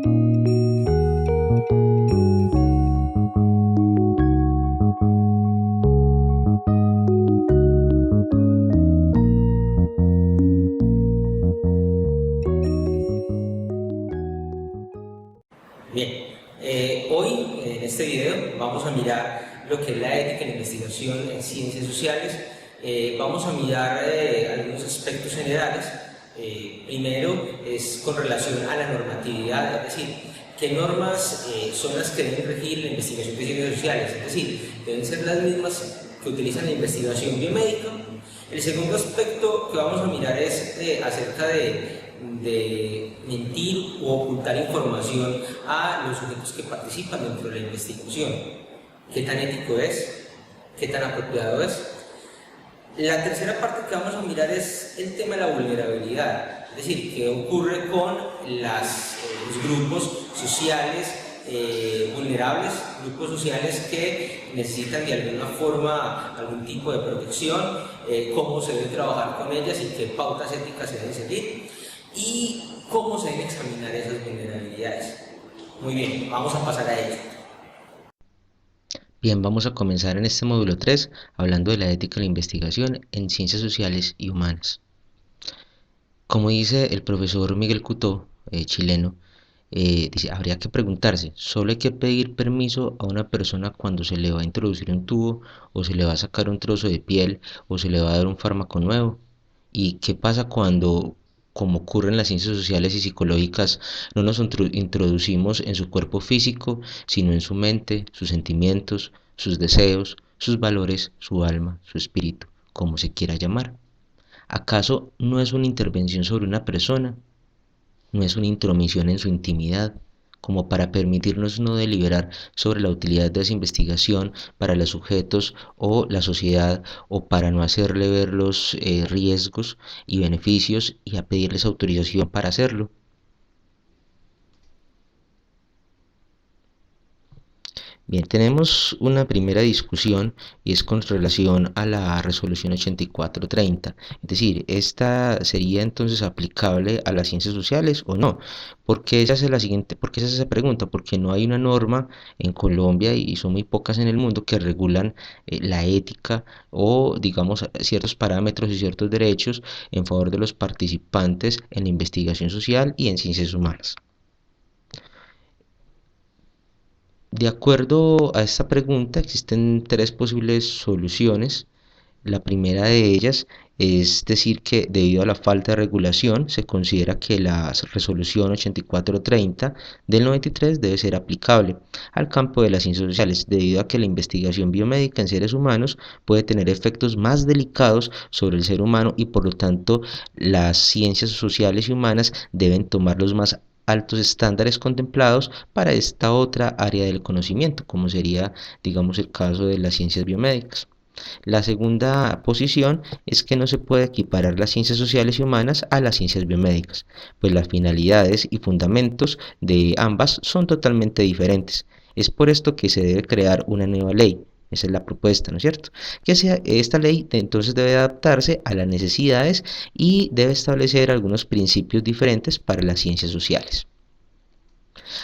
Bien, hoy en este video vamos a mirar lo que es la ética en la investigación en ciencias sociales. Vamos a mirar algunos aspectos generales. Primero es con relación a la normatividad, es decir, qué normas son las que deben regir la investigación de ciencias sociales, es decir, deben ser las mismas que utilizan la investigación biomédica. El segundo aspecto que vamos a mirar es acerca de mentir u ocultar información a los sujetos que participan dentro de la investigación. ¿Qué tan ético es? ¿Qué tan apropiado es? La tercera parte que vamos a mirar es el tema de la vulnerabilidad, es decir, qué ocurre con los grupos sociales vulnerables, grupos sociales que necesitan de alguna forma algún tipo de protección, cómo se debe trabajar con ellas y qué pautas éticas se deben seguir y cómo se deben examinar esas vulnerabilidades. Muy bien, vamos a pasar a ello. Bien, vamos a comenzar en este módulo 3 hablando de la ética de la investigación en ciencias sociales y humanas. Como dice el profesor Miguel Cutó, chileno, dice, habría que preguntarse, ¿solo hay que pedir permiso a una persona cuando se le va a introducir un tubo o se le va a sacar un trozo de piel o se le va a dar un fármaco nuevo? ¿Y qué pasa cuando, como ocurre en las ciencias sociales y psicológicas, no nos introducimos en su cuerpo físico, sino en su mente, sus sentimientos, sus deseos, sus valores, su alma, su espíritu, como se quiera llamar? ¿Acaso no es una intervención sobre una persona? ¿No es una intromisión en su intimidad, como para permitirnos no deliberar sobre la utilidad de esa investigación para los sujetos o la sociedad, o para no hacerle ver los riesgos y beneficios y a pedirles autorización para hacerlo? Bien, tenemos una primera discusión y es con relación a la resolución 8430. Es decir, ¿esta sería entonces aplicable a las ciencias sociales o no? ¿Por qué se hace esa pregunta? Porque no hay una norma en Colombia y son muy pocas en el mundo que regulan la ética o, digamos, ciertos parámetros y ciertos derechos en favor de los participantes en la investigación social y en ciencias humanas. De acuerdo a esta pregunta, existen tres posibles soluciones. La primera de ellas es decir que debido a la falta de regulación se considera que la resolución 8430 del 93 debe ser aplicable al campo de las ciencias sociales, debido a que la investigación biomédica en seres humanos puede tener efectos más delicados sobre el ser humano y por lo tanto las ciencias sociales y humanas deben tomar los más altos estándares contemplados para esta otra área del conocimiento, como sería, digamos, el caso de las ciencias biomédicas. La segunda posición es que no se puede equiparar las ciencias sociales y humanas a las ciencias biomédicas, pues las finalidades y fundamentos de ambas son totalmente diferentes. Es por esto que se debe crear una nueva ley. Esa es la propuesta, ¿no es cierto? Esta ley entonces debe adaptarse a las necesidades y debe establecer algunos principios diferentes para las ciencias sociales.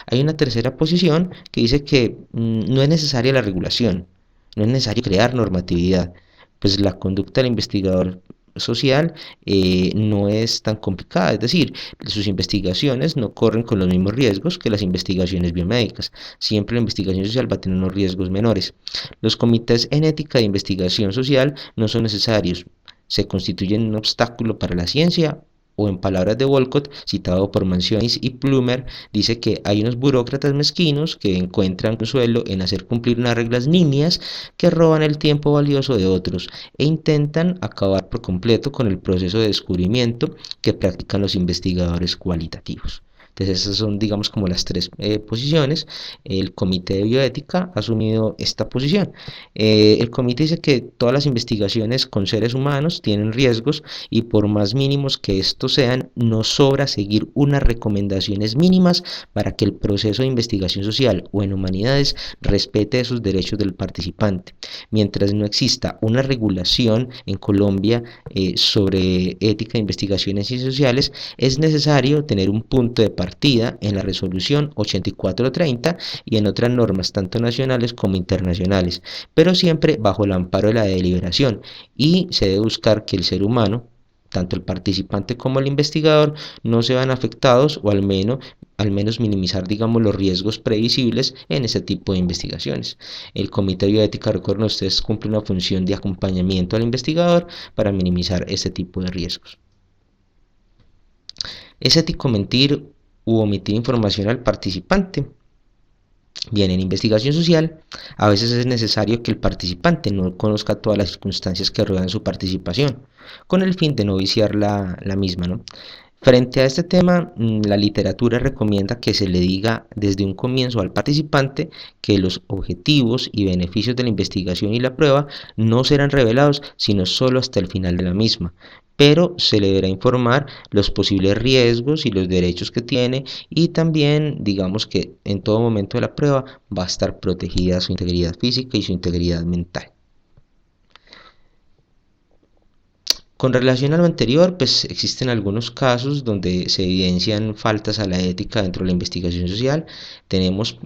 Hay una tercera posición que dice que no es necesaria la regulación, no es necesario crear normatividad, pues la conducta del investigador social no es tan complicada, es decir, sus investigaciones no corren con los mismos riesgos que las investigaciones biomédicas, siempre la investigación social va a tener unos riesgos menores. Los comités en ética de investigación social no son necesarios, se constituyen un obstáculo para la ciencia, o en palabras de Wolcott, citado por Mansionis y Plumer, dice que hay unos burócratas mezquinos que encuentran consuelo en hacer cumplir unas reglas nimias que roban el tiempo valioso de otros e intentan acabar por completo con el proceso de descubrimiento que practican los investigadores cualitativos. Entonces esas son, digamos, como las tres posiciones. El Comité de Bioética ha asumido esta posición. El comité dice que todas las investigaciones con seres humanos tienen riesgos y por más mínimos que estos sean, no sobra seguir unas recomendaciones mínimas para que el proceso de investigación social o en humanidades respete esos derechos del participante. Mientras no exista una regulación en Colombia sobre ética de investigación en ciencias sociales, es necesario tener un punto de partida compartida en la resolución 8430 y en otras normas tanto nacionales como internacionales, pero siempre bajo el amparo de la deliberación, y se debe buscar que el ser humano, tanto el participante como el investigador, no se vean afectados, o al menos minimizar, digamos, los riesgos previsibles en ese tipo de investigaciones. El Comité de Bioética, recuerden ustedes, cumple una función de acompañamiento al investigador para minimizar este tipo de riesgos. ¿Es ético mentir u omitir información al participante? Bien, en investigación social, a veces es necesario que el participante no conozca todas las circunstancias que rodean su participación, con el fin de no viciar la misma, ¿no? Frente a este tema, la literatura recomienda que se le diga desde un comienzo al participante que los objetivos y beneficios de la investigación y la prueba no serán revelados sino solo hasta el final de la misma, pero se le deberá informar los posibles riesgos y los derechos que tiene, y también digamos que en todo momento de la prueba va a estar protegida su integridad física y su integridad mental. Con relación a lo anterior, pues existen algunos casos donde se evidencian faltas a la ética dentro de la investigación social. Tenemos,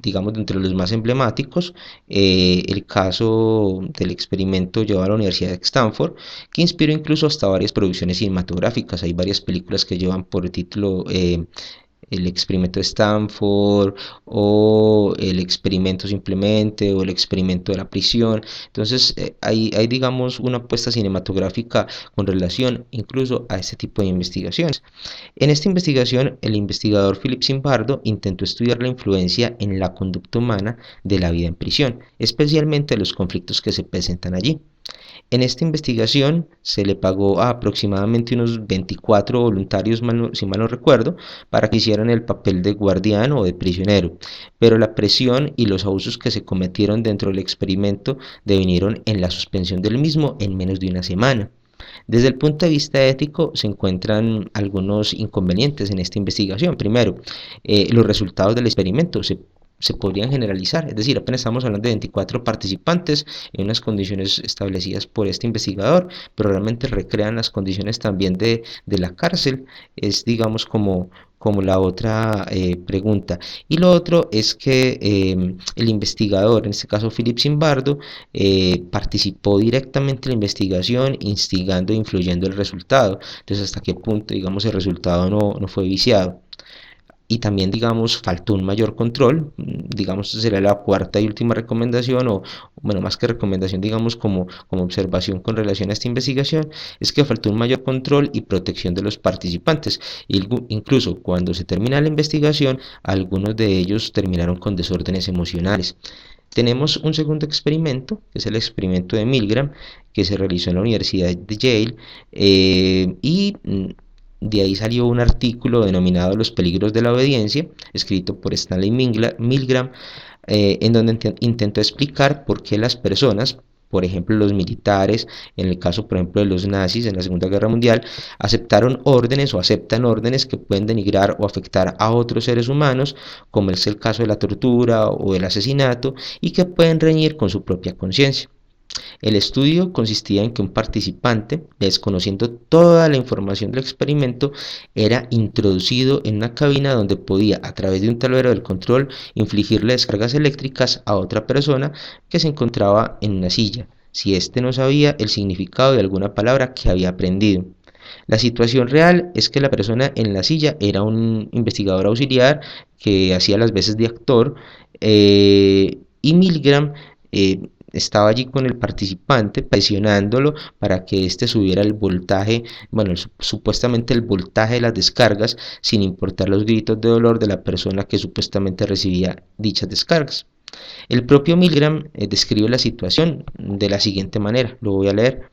digamos, dentro de los más emblemáticos, el caso del experimento llevado a la Universidad de Stanford, que inspiró incluso hasta varias producciones cinematográficas. Hay varias películas que llevan por título el experimento de Stanford, o el experimento simplemente, o el experimento de la prisión. Entonces hay, digamos, una apuesta cinematográfica con relación incluso a este tipo de investigaciones. En esta investigación, el investigador Philip Zimbardo intentó estudiar la influencia en la conducta humana de la vida en prisión, especialmente los conflictos que se presentan allí. En esta investigación se le pagó a aproximadamente unos 24 voluntarios, si mal no recuerdo, para que hicieran el papel de guardián o de prisionero, pero la presión y los abusos que se cometieron dentro del experimento devinieron en la suspensión del mismo en menos de una semana. Desde el punto de vista ético se encuentran algunos inconvenientes en esta investigación. Primero, los resultados del experimento se podrían generalizar, es decir, apenas estamos hablando de 24 participantes en unas condiciones establecidas por este investigador, pero realmente recrean las condiciones también de la cárcel. Es, digamos, como la otra pregunta. Y lo otro es que el investigador, en este caso Philip Zimbardo, participó directamente en la investigación, instigando e influyendo el resultado. Entonces, hasta qué punto, digamos, el resultado no fue viciado. Y también, digamos, faltó un mayor control. Digamos, sería la cuarta y última recomendación, o bueno, más que recomendación, digamos, como observación con relación a esta investigación, es que faltó un mayor control y protección de los participantes. Incluso cuando se termina la investigación, algunos de ellos terminaron con desórdenes emocionales. Tenemos un segundo experimento, que es el experimento de Milgram, que se realizó en la Universidad de Yale, y de ahí salió un artículo denominado Los peligros de la obediencia, escrito por Stanley Milgram, en donde intentó explicar por qué las personas, por ejemplo los militares, en el caso por ejemplo de los nazis en la Segunda Guerra Mundial, aceptaron órdenes o aceptan órdenes que pueden denigrar o afectar a otros seres humanos, como es el caso de la tortura o el asesinato, y que pueden reñir con su propia conciencia. El estudio consistía en que un participante, desconociendo toda la información del experimento, era introducido en una cabina donde podía, a través de un tablero del control, infligirle descargas eléctricas a otra persona que se encontraba en una silla, si éste no sabía el significado de alguna palabra que había aprendido. La situación real es que la persona en la silla era un investigador auxiliar que hacía las veces de actor, y Milgram estaba allí con el participante presionándolo para que éste subiera el voltaje, bueno, supuestamente el voltaje de las descargas, sin importar los gritos de dolor de la persona que supuestamente recibía dichas descargas. El propio Milgram describe la situación de la siguiente manera, lo voy a leer.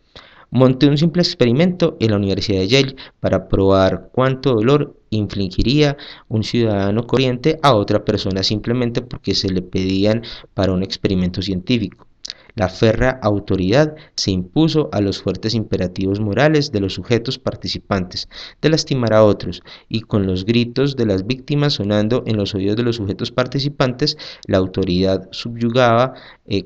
Monté un simple experimento en la Universidad de Yale para probar cuánto dolor infligiría un ciudadano corriente a otra persona simplemente porque se le pedían para un experimento científico. La férrea autoridad se impuso a los fuertes imperativos morales de los sujetos participantes de lastimar a otros, y con los gritos de las víctimas sonando en los oídos de los sujetos participantes, la autoridad subyugaba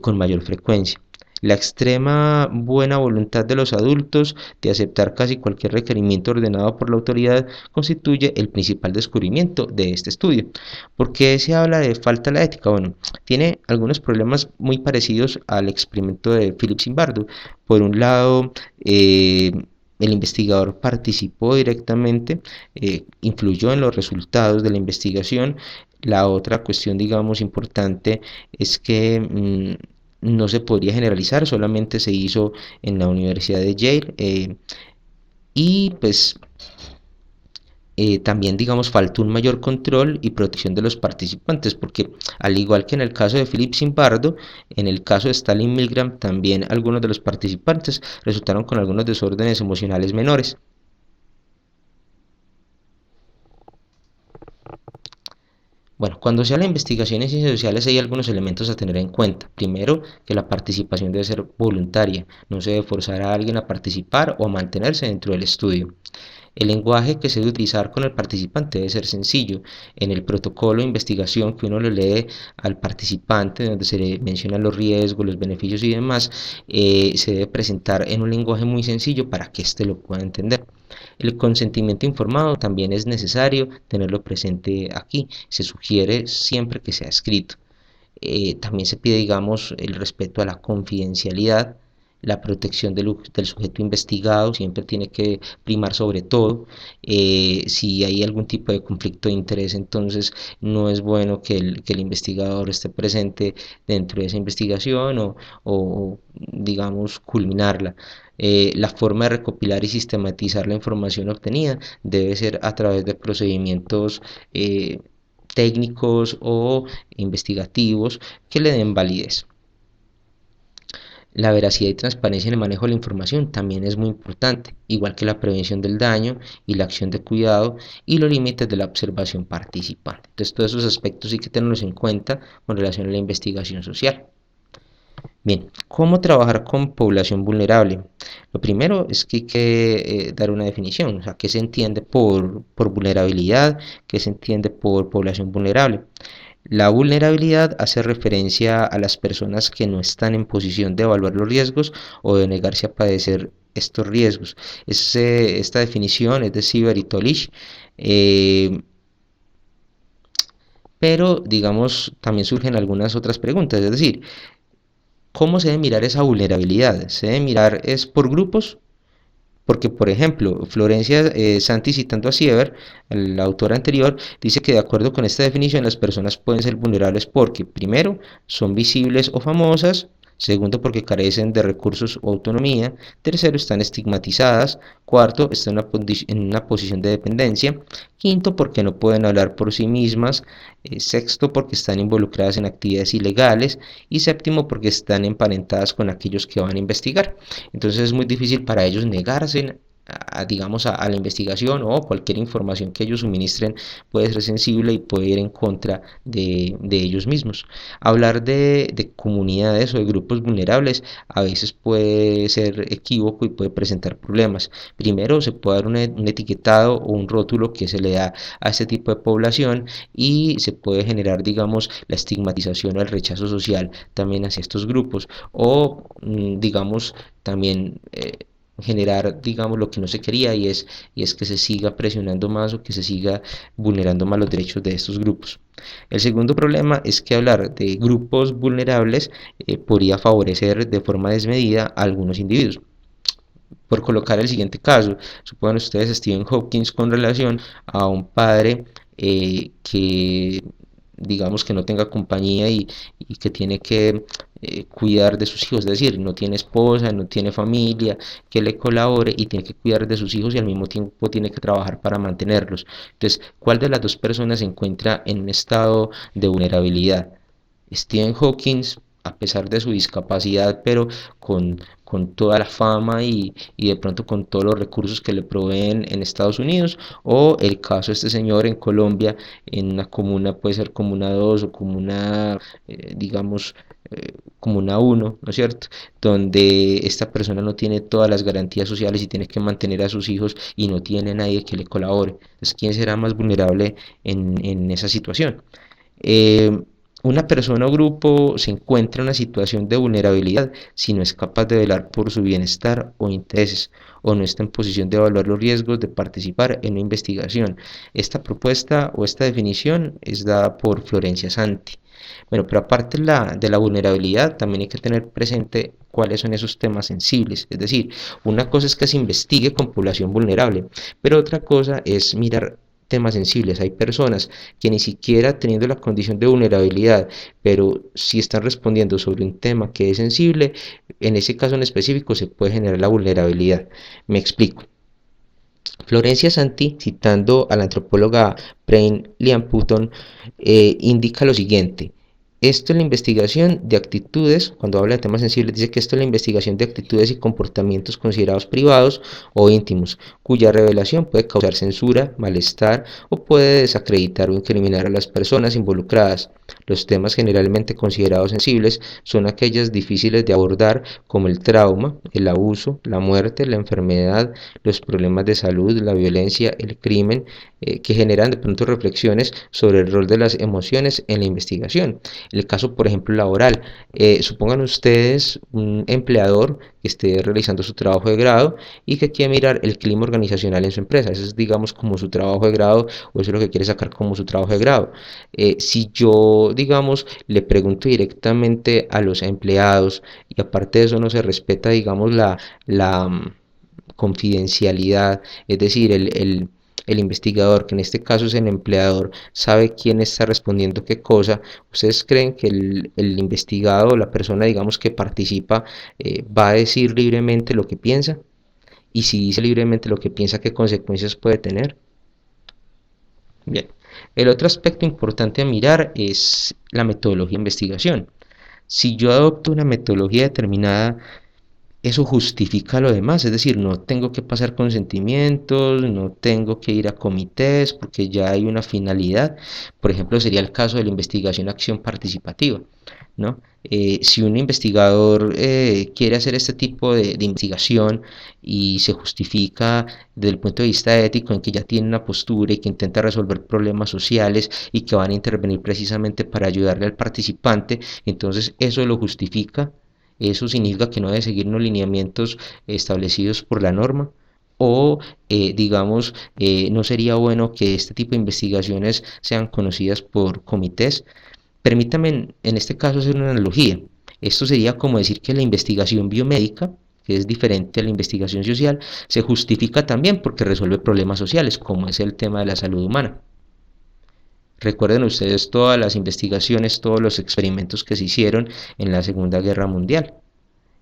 con mayor frecuencia. La extrema buena voluntad de los adultos de aceptar casi cualquier requerimiento ordenado por la autoridad constituye el principal descubrimiento de este estudio. ¿Por qué se habla de falta de la ética? Bueno, tiene algunos problemas muy parecidos al experimento de Philip Zimbardo. Por un lado, el investigador participó directamente, influyó en los resultados de la investigación. La otra cuestión, digamos, importante es que no se podría generalizar, solamente se hizo en la Universidad de Yale, y pues también, digamos, faltó un mayor control y protección de los participantes, porque al igual que en el caso de Philip Zimbardo, en el caso de Stalin Milgram, también algunos de los participantes resultaron con algunos desórdenes emocionales menores. Bueno, cuando se habla de investigación en ciencias sociales hay algunos elementos a tener en cuenta. Primero, que la participación debe ser voluntaria, no se debe forzar a alguien a participar o a mantenerse dentro del estudio. El lenguaje que se debe utilizar con el participante debe ser sencillo. En el protocolo de investigación que uno le lee al participante, donde se le mencionan los riesgos, los beneficios y demás, se debe presentar en un lenguaje muy sencillo para que éste lo pueda entender. El consentimiento informado también es necesario tenerlo presente aquí. Se sugiere siempre que sea escrito. También se pide, digamos, el respeto a la confidencialidad, la protección del sujeto investigado siempre tiene que primar sobre todo. Si hay algún tipo de conflicto de interés, entonces no es bueno que el investigador esté presente dentro de esa investigación o digamos, culminarla. La forma de recopilar y sistematizar la información obtenida debe ser a través de procedimientos técnicos o investigativos que le den validez. La veracidad y transparencia en el manejo de la información también es muy importante, igual que la prevención del daño y la acción de cuidado y los límites de la observación participante. Entonces, todos esos aspectos sí que tenerlos en cuenta con relación a la investigación social. Bien, ¿cómo trabajar con población vulnerable? Lo primero es que hay que dar una definición, o sea, qué se entiende por vulnerabilidad, qué se entiende por población vulnerable. La vulnerabilidad hace referencia a las personas que no están en posición de evaluar los riesgos o de negarse a padecer estos riesgos. Esta definición es de Sieber y Tolish, pero digamos también surgen algunas otras preguntas, es decir, ¿cómo se debe mirar esa vulnerabilidad? ¿Se debe mirar es por grupos? Porque, por ejemplo, Florencia Santi, citando a Sieber, la autora anterior, dice que de acuerdo con esta definición las personas pueden ser vulnerables porque, primero, son visibles o famosas, segundo, porque carecen de recursos o autonomía, tercero, están estigmatizadas, cuarto, están en una posición de dependencia, quinto, porque no pueden hablar por sí mismas, sexto, porque están involucradas en actividades ilegales y séptimo, porque están emparentadas con aquellos que van a investigar. Entonces es muy difícil para ellos negarse digamos, a la investigación o cualquier información que ellos suministren puede ser sensible y puede ir en contra de ellos mismos. Hablar de comunidades o de grupos vulnerables a veces puede ser equívoco y puede presentar problemas. Primero, se puede dar un etiquetado o un rótulo que se le da a este tipo de población y se puede generar, digamos, la estigmatización o el rechazo social también hacia estos grupos o, digamos, también generar, digamos, lo que no se quería y es que se siga presionando más o que se siga vulnerando más los derechos de estos grupos. El segundo problema es que hablar de grupos vulnerables podría favorecer de forma desmedida a algunos individuos. Por colocar el siguiente caso, supongan ustedes a Stephen Hopkins con relación a un padre que digamos que no tenga compañía y que tiene que cuidar de sus hijos, es decir, no tiene esposa, no tiene familia que le colabore y tiene que cuidar de sus hijos y al mismo tiempo tiene que trabajar para mantenerlos. Entonces, ¿cuál de las dos personas se encuentra en un estado de vulnerabilidad? Stephen Hawking, a pesar de su discapacidad, pero con toda la fama y de pronto con todos los recursos que le proveen en Estados Unidos, o el caso de este señor en Colombia, en una comuna, puede ser comuna 2 o comuna, digamos, comuna 1, ¿no es cierto? Donde esta persona no tiene todas las garantías sociales y tiene que mantener a sus hijos y no tiene nadie que le colabore. Entonces, ¿quién será más vulnerable en esa situación? Una persona o grupo se encuentra en una situación de vulnerabilidad si no es capaz de velar por su bienestar o intereses, o no está en posición de evaluar los riesgos de participar en una investigación. Esta propuesta o esta definición es dada por Florencia Santi. Bueno, pero aparte de la vulnerabilidad, también hay que tener presente cuáles son esos temas sensibles. Es decir, una cosa es que se investigue con población vulnerable, pero otra cosa es mirar temas sensibles. Hay personas que ni siquiera teniendo la condición de vulnerabilidad, pero si están respondiendo sobre un tema que es sensible, en ese caso en específico se puede generar la vulnerabilidad. Me explico. Florencia Santi, citando a la antropóloga Prain Liamputton, indica lo siguiente. Esto es la investigación de actitudes, cuando habla de temas sensibles, dice que esto es la investigación de actitudes y comportamientos considerados privados o íntimos, cuya revelación puede causar censura, malestar o puede desacreditar o incriminar a las personas involucradas. Los temas generalmente considerados sensibles son aquellas difíciles de abordar como el trauma, el abuso, la muerte, la enfermedad, los problemas de salud, la violencia, el crimen, que generan de pronto reflexiones sobre el rol de las emociones en la investigación. En el caso, por ejemplo, laboral, supongan ustedes un empleador que esté realizando su trabajo de grado y que quiere mirar el clima organizacional en su empresa. Eso es, digamos, como su trabajo de grado o eso es lo que quiere sacar como su trabajo de grado. Si yo, digamos, le pregunto directamente a los empleados y aparte de eso no se respeta, digamos, la confidencialidad, es decir, el investigador, que en este caso es el empleador, sabe quién está respondiendo qué cosa. ¿Ustedes creen que el investigado, la persona, digamos, que participa, va a decir libremente lo que piensa? Y si dice libremente lo que piensa, ¿qué consecuencias puede tener? Bien. El otro aspecto importante a mirar es la metodología de investigación. Si yo adopto una metodología determinada, eso justifica lo demás, es decir, no tengo que pasar consentimientos, no tengo que ir a comités porque ya hay una finalidad. Por ejemplo, sería el caso de la investigación acción participativa, ¿no? Si un investigador quiere hacer este tipo de investigación y se justifica desde el punto de vista ético en que ya tiene una postura y que intenta resolver problemas sociales y que van a intervenir precisamente para ayudarle al participante, entonces eso lo justifica. Eso significa que no debe seguir unos lineamientos establecidos por la norma. O, digamos, no sería bueno que este tipo de investigaciones sean conocidas por comités. Permítame en este caso hacer una analogía. Esto sería como decir que la investigación biomédica, que es diferente a la investigación social, se justifica también porque resuelve problemas sociales, como es el tema de la salud humana. Recuerden ustedes todas las investigaciones, todos los experimentos que se hicieron en la Segunda Guerra Mundial,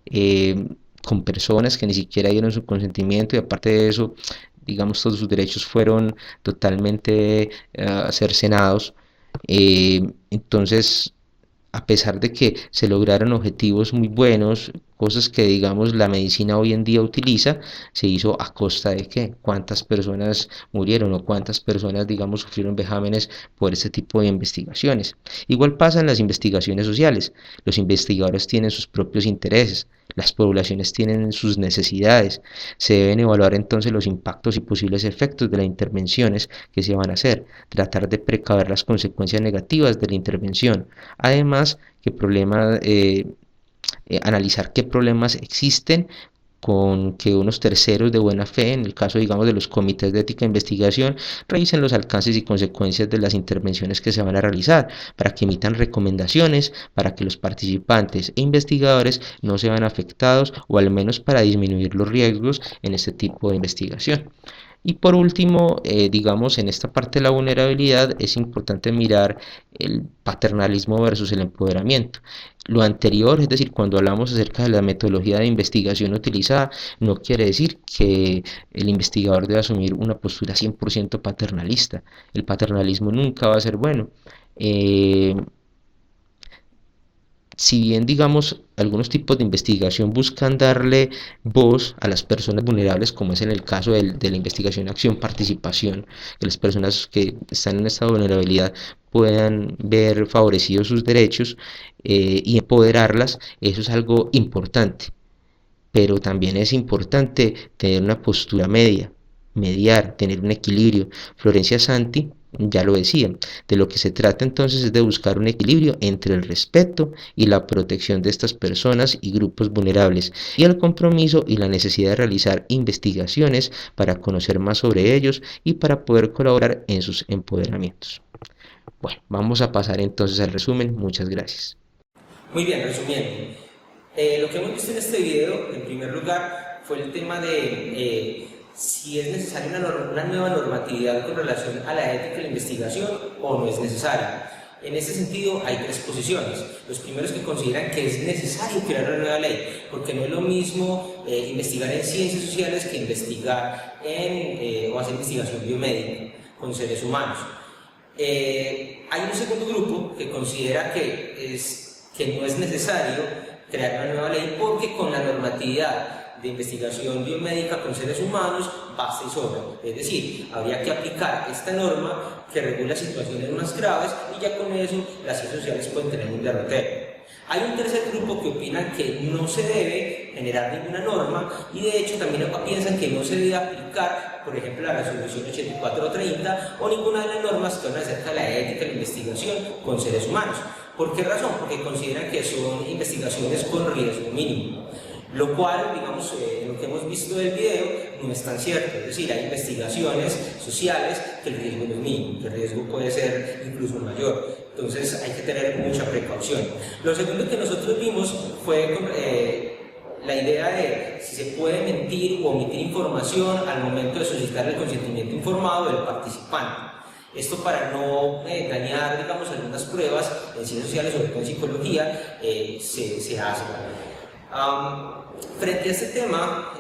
eh, con personas que ni siquiera dieron su consentimiento y aparte de eso, digamos, todos sus derechos fueron totalmente cercenados. Entonces, a pesar de que se lograron objetivos muy buenos, cosas que digamos la medicina hoy en día utiliza, se hizo a costa de qué, cuántas personas murieron o cuántas personas digamos sufrieron vejámenes por este tipo de investigaciones. Igual pasa en las investigaciones sociales, los investigadores tienen sus propios intereses, las poblaciones tienen sus necesidades, se deben evaluar entonces los impactos y posibles efectos de las intervenciones que se van a hacer, tratar de precaver las consecuencias negativas de la intervención. Además, analizar qué problemas existen con que unos terceros de buena fe, en el caso digamos de los comités de ética e investigación, revisen los alcances y consecuencias de las intervenciones que se van a realizar, para que emitan recomendaciones, para que los participantes e investigadores no se vean afectados o al menos para disminuir los riesgos en este tipo de investigación. Y por último, digamos, en esta parte de la vulnerabilidad es importante mirar el paternalismo versus el empoderamiento. Lo anterior, es decir, cuando hablamos acerca de la metodología de investigación utilizada, no quiere decir que el investigador debe asumir una postura 100% paternalista. El paternalismo nunca va a ser bueno. Eh, si bien, digamos, algunos tipos de investigación buscan darle voz a las personas vulnerables, como es en el caso de la investigación acción participación, que las personas que están en estado de vulnerabilidad puedan ver favorecidos sus derechos y empoderarlas, eso es algo importante. Pero también es importante tener una postura media, mediar, tener un equilibrio. Florencia Santi Ya lo decía, de lo que se trata entonces es de buscar un equilibrio entre el respeto y la protección de estas personas y grupos vulnerables, y el compromiso y la necesidad de realizar investigaciones para conocer más sobre ellos y para poder colaborar en sus empoderamientos. Bueno, vamos a pasar entonces al resumen. Muchas gracias. Muy bien, resumiendo. Lo que hemos visto en este video, en primer lugar, fue el tema de si es necesaria una nueva normatividad con relación a la ética de la investigación o no es necesaria. En ese sentido hay tres posiciones. Los primeros que consideran que es necesario crear una nueva ley, porque no es lo mismo investigar en ciencias sociales que investigar o hacer investigación biomédica con seres humanos. Hay un segundo grupo que considera que no es necesario crear una nueva ley porque con la normatividad de investigación biomédica con seres humanos basta y sobra. Es decir, habría que aplicar esta norma que regula situaciones más graves y ya con eso las ciencias sociales pueden tener un derrotero. Hay un tercer grupo que opina que no se debe generar ninguna norma y de hecho también piensan que no se debe aplicar, por ejemplo, la resolución 8430 o ninguna de las normas que hablan acerca de la ética de la investigación con seres humanos. ¿Por qué razón? Porque consideran que son investigaciones con riesgo mínimo. Lo cual, digamos, lo que hemos visto del video no es tan cierto. Es decir, hay investigaciones sociales que el riesgo no es mínimo, que el riesgo puede ser incluso mayor. Entonces hay que tener mucha precaución. Lo segundo que nosotros vimos fue la idea de si se puede mentir o omitir información al momento de solicitar el consentimiento informado del participante. Esto para no dañar, digamos, algunas pruebas en ciencias sociales, sobre todo en psicología, se hace. Frente a este tema,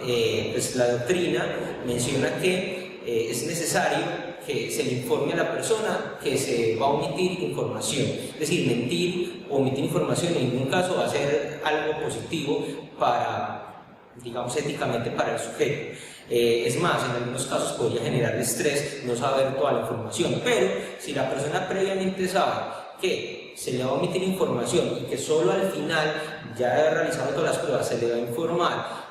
pues la doctrina menciona que es necesario que se le informe a la persona que se va a omitir información. Es decir, mentir o omitir información en ningún caso va a ser algo positivo para, digamos, éticamente para el sujeto. Es más, en algunos casos podría generar estrés no saber toda la información, pero si la persona previamente sabe que se le va a omitir información y que solo al final, ya de haber realizado todas las pruebas, se le va a informar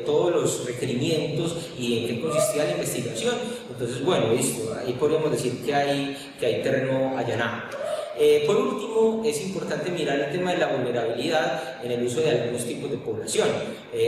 todos los requerimientos y en qué consistía la investigación, entonces bueno, listo, ahí podríamos decir que hay terreno allanado. Por último, es importante mirar el tema de la vulnerabilidad en el uso de algunos tipos de población.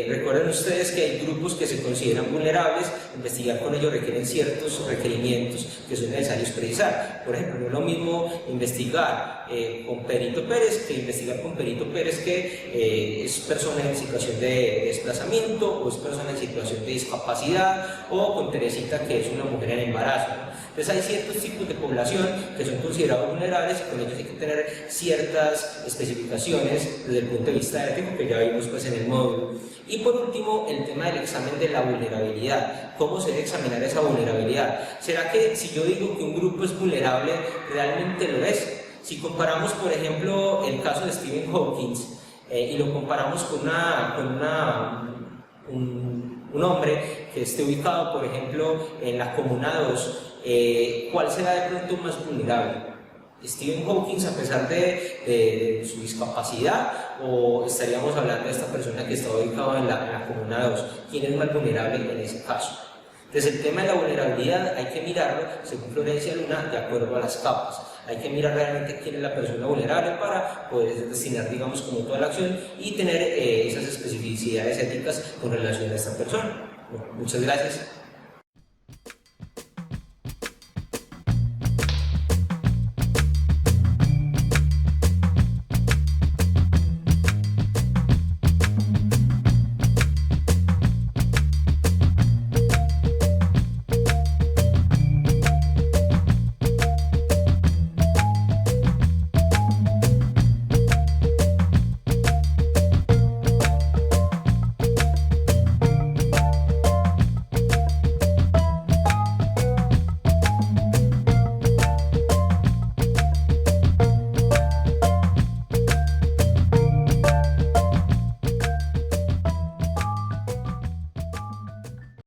Recuerden ustedes que hay grupos que se consideran vulnerables, investigar con ellos requieren ciertos requerimientos que son necesarios precisar. Por ejemplo, no es lo mismo investigar con Perito Pérez que investigar con Perito Pérez que es persona en situación de desplazamiento o es persona en situación de discapacidad o con Teresita que es una mujer en embarazo. Entonces hay ciertos tipos de población que son considerados vulnerables y con ellos hay que tener ciertas especificaciones desde el punto de vista ético que ya vimos pues en el módulo. Y por último, el tema del examen de la vulnerabilidad. ¿Cómo se debe examinar esa vulnerabilidad? ¿Será que si yo digo que un grupo es vulnerable, realmente lo es? Si comparamos, por ejemplo, el caso de Stephen Hawking y lo comparamos con un hombre que esté ubicado, por ejemplo, en la Comuna 2, ¿cuál será de pronto más vulnerable? ¿Stephen Hawking a pesar de su discapacidad o estaríamos hablando de esta persona que está ubicada en la Comuna 2? ¿Quién es más vulnerable en ese caso? Entonces el tema de la vulnerabilidad hay que mirarlo, según Florencia Luna, de acuerdo a las capas. Hay que mirar realmente quién es la persona vulnerable para poder destinar, digamos, como toda la acción y tener esas especificidades éticas con relación a esta persona. Bueno, muchas gracias.